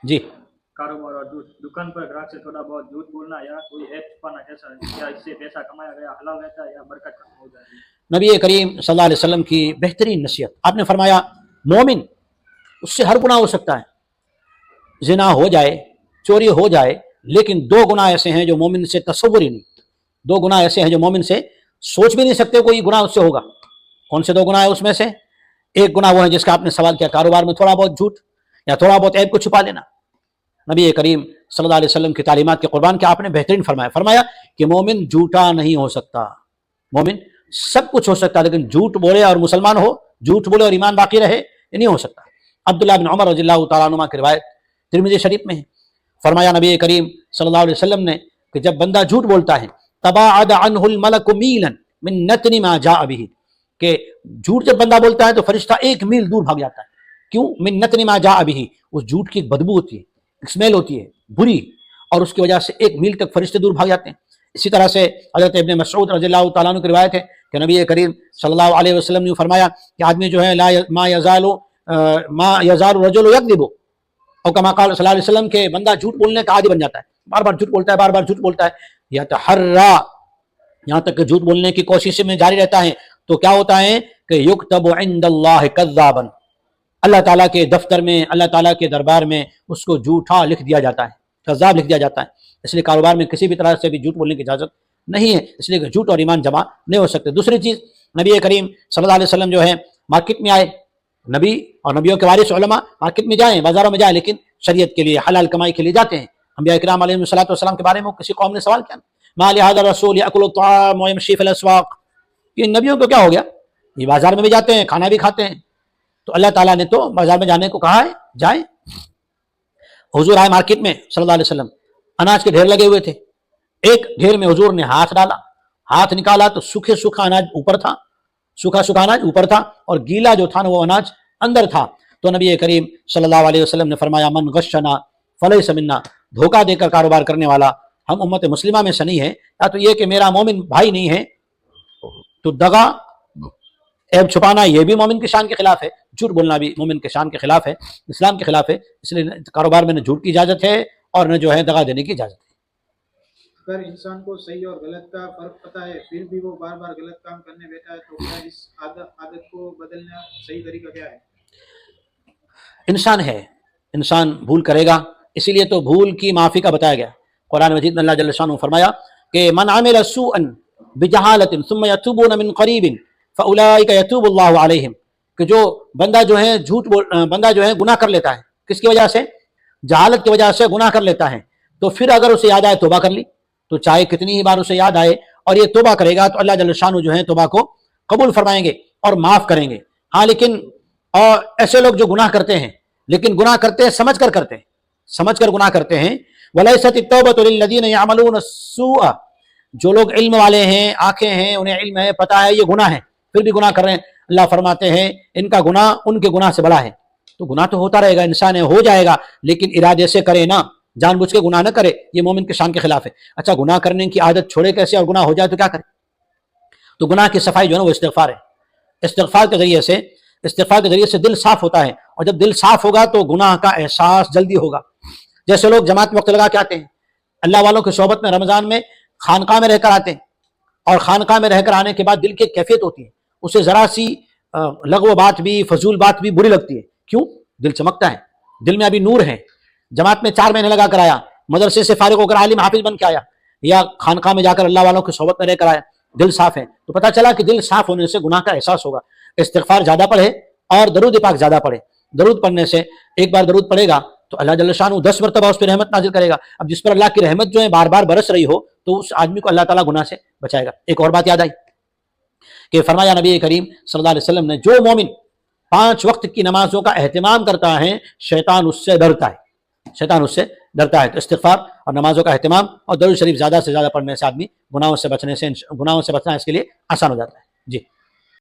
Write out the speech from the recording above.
جی कारोबार और दुकान पर ग्राहक से थोड़ा बहुत झूठ बोलना या कोई ऐप छुपाना कैसा है? क्या इससे पैसा कमाया गया हलाल रहता है या बरकत खत्म हो जाती है? नबी करीम सल्लल्लाहु अलैहि वसल्लम की बेहतरीन नसीहत, आपने फरमाया मोमिन उससे हर गुनाह हो सकता है, जिना हो जाए, चोरी हो जाए, लेकिन दो गुनाह ऐसे हैं जो मोमिन से तसव्वुर ही नहीं, दो गुनाह ऐसे हैं जो मोमिन से सोच भी नहीं सकते कोई गुनाह उससे होगा। कौन से दो गुनाह है उसमें से? एक गुनाह वो है जिसका आपने सवाल किया, कारोबार में थोड़ा बहुत झूठ या थोड़ा बहुत ऐब को छुपा लेना। नबी करीम सल्लल्लाहु अलैहि वसल्लम की तालीमात के कुर्बान के आपने बेहतरीन फरमाया कि मोमिन झूठा नहीं हो सकता, मोमिन सब कुछ हो सकता है, लेकिन झूठ बोले और मुसलमान हो, झूठ बोले और ईमान बाकी रहे, ये नहीं हो सकता। अब्दुल्लाह बिन उमर रज़ियल्लाहु तआला अन्हुमा की रिवायत तिरमिज़ी शरीफ में है, फरमाया नबी करीम सल्लल्लाहु अलैहि वसल्लम ने कि जब बंदा झूठ बोलता है, तबाअद अन्हुल मलकु मीलन मिन नतनि मा जाअ बिही, कि झूठ जब बंदा बोलता है तो फरिश्ता एक मील दूर भाग जाता है। क्यों? मिन नतनि मा जाअ बिही, उस झूठ की एक बदबू होती है, एक स्मेल होती है बुरी, और उसकी वजह से एक मील तक फरिश्ते दूर भाग जाते हैं। इसी तरह से हज़रत इब्न मसऊद रज़ियल्लाहु तआला अन्हु की रिवायत है कि नबी करीम सल्लल्लाहु अलैहि वसल्लम ने फरमाया कि आदमी जो है मा यज़ालु रजुलु यकज़िबु, और कमा क़ाल सल्लल्लाहु अलैहि वसल्लम के बंदा झूठ बोलने का आदी बन जाता है, बार बार झूठ बोलता है, बार बार झूठ बोलता है, यतहर्रा, यहाँ तक कि झूठ बोलने की कोशिश में जारी रहता है, तो क्या होता है कि युक्तबु इंदल्लाहि कज़्ज़ाबन, अल्लाह ताला के दफ्तर में, अल्लाह ताला के दरबार में उसको झूठा लिख दिया जाता है, कज़्ज़ाब लिख दिया जाता है। इसलिए कारोबार में किसी भी तरह से भी झूठ बोलने की इजाज़त नहीं है, इसलिए झूठ और ईमान जमा नहीं हो सकते। दूसरी चीज़, नबी करीम सल्लल्लाहु अलैहि वसल्लम जो है मार्केट में आए, नबी और नबियों के वारिस उलमा मार्केट में जाएं, बाजारों में जाएं, लेकिन शरीयत के लिए, हलाल कमाई के लिए जाते हैं। अंबिया इकराम अलैहिस्सलातु वस्सलाम के बारे में किसी कौम ने सवाल किया, मा लिहाज़ा रसूल याकुलु त्ताम व यमशी फिल अस्वाक़, ये नबियों को क्या हो गया, ये बाजार में भी जाते हैं, खाना भी खाते हैं। तो अल्लाह ताला ने तो बाजार में जाने को कहा है, जाएं। हुजूर आए मार्केट में सल्लल्लाहु अलैहि वसल्लम, अनाज के ढेर लगे हुए थे, एक ढेर में हुजूर ने हाथ डाला, हाथ निकाला तो सूखे सूखा अनाज ऊपर था, सूखा सूखा अनाज ऊपर था, और गीला जो था ना वो अनाज अंदर था। तो नबी करीम सल्लल्लाहु अलैहि वसल्लम ने फरमाया, मन गश्शना फलैसा मिन्ना, धोखा देकर कारोबार करने वाला हम उम्मत मुस्लिमा में से नहीं है। या तो ये कि मेरा मोमिन भाई नहीं है, तो दगा ऐब छुपाना ये भी मोमिन की शान के खिलाफ है, झूठ बोलना भी मोमिन के शान के खिलाफ है, इस्लाम के खिलाफ है। इसलिए कारोबार में न झूठ की इजाज़त है और न जो है दगा देने की इजाज़त है। अगर इंसान को सही और गलत का फर्क पता है फिर भी वो बार बार गलत काम करने बैठा है, तो क्या इस आदत को बदलना सही तरीका क्या है? इंसान है, इंसान भूल करेगा, इसीलिए तो भूल की माफ़ी का बताया गया। कुरान मजीद में अल्लाह जल्ल शानहू फरमाया कि मन आमिल सूअन बिजहालतिन सुम्मा यतूबून मिन करीबिन फउलाइका यतूबुल्लाहु अलैहिम, कि जो बंदा जो है बंदा जो है गुनाह कर लेता है, किसकी वजह से? जहालत की वजह से गुनाह कर लेता है, तो फिर अगर उसे याद आए तौबा कर ली, तो चाहे कितनी ही बार उसे याद आए और ये तौबा करेगा तो अल्लाह जल्ल शानहू जो है तौबा को कबूल फरमाएंगे और माफ़ करेंगे। हाँ, लेकिन और ऐसे लोग जो गुनाह करते हैं, लेकिन गुनाह करते हैं समझ कर करते हैं, समझ कर गुनाह करते हैं, वलैसत तौबतु लिल्लज़ीना यअमलून अस्सूअ, जो लोग इल्म वाले हैं, आंखें हैं, उन्हें इल्म है, पता है ये गुनाह है, फिर भी गुनाह कर रहे हैं, अल्लाह फरमाते हैं इनका गुनाह उनके गुनाह से बड़ा है। तो गुनाह तो होता रहेगा, इंसान है, हो जाएगा, लेकिन इरादे से करे ना, जानबूझ के गुनाह न करे, ये मोमिन के शान के खिलाफ है। अच्छा, गुनाह करने की आदत छोड़े कैसे, और गुनाह हो जाए तो क्या करे? तो गुनाह की सफाई जो है ना वो इस्तिग़फ़ार है। इस्तिग़फ़ार के जरिए से दिल साफ होता है, और जब दिल साफ होगा तो गुनाह का एहसास जल्दी होगा। जैसे लोग जमात में वक्त लगा के आते हैं, अल्लाह वालों की सोहबत में रमज़ान में खानकाह में रहकर आते हैं, और खानकाह में रहकर आने के बाद दिल की कैफियत होती है, उसे ज़रा सी लग़्व बात भी, फजूल बात भी बुरी लगती है। क्यों? दिल चमकता है, दिल में अभी नूर है। जमात में 4 महीने लगा कर आया, मदरसे से फारिग होकर आलिम हाफिज बन के आया, या खानकाह में जाकर अल्लाह वालों की सोहबत में रहकर आया, दिल साफ है, तो पता चला कि दिल साफ होने से गुनाह का एहसास होगा। इस्तिग़फ़ार ज़्यादा पढ़े और दरूद पाक ज़्यादा पढ़े। दरूद पढ़ने से, एक बार दरूद पढ़ेगा तो अल्लाह जल्ल शानहू 10 मरतबा उस पर रहमत नाजिल करेगा। अब जिस पर अल्लाह की रहमत जो है बार बार बरस रही हो, तो उस आदमी को अल्लाह ताला गुनाह से बचाएगा। एक और बात याद आई कि फरमाया नबी करीम सल्लल्लाहु अलैहि वसल्लम ने, जो मोमिन 5 वक्त की नमाजों का एहतिमाम करता है, शैतान उससे डरता है, शैतान उससे डरता है। तो इस्तिग़फ़ार और नमाजों का एहतिमाम और दरूद शरीफ ज़्यादा से ज़्यादा पढ़ने से आदमी गुनाहों से बचना इसके लिए आसान हो जाता है। जी।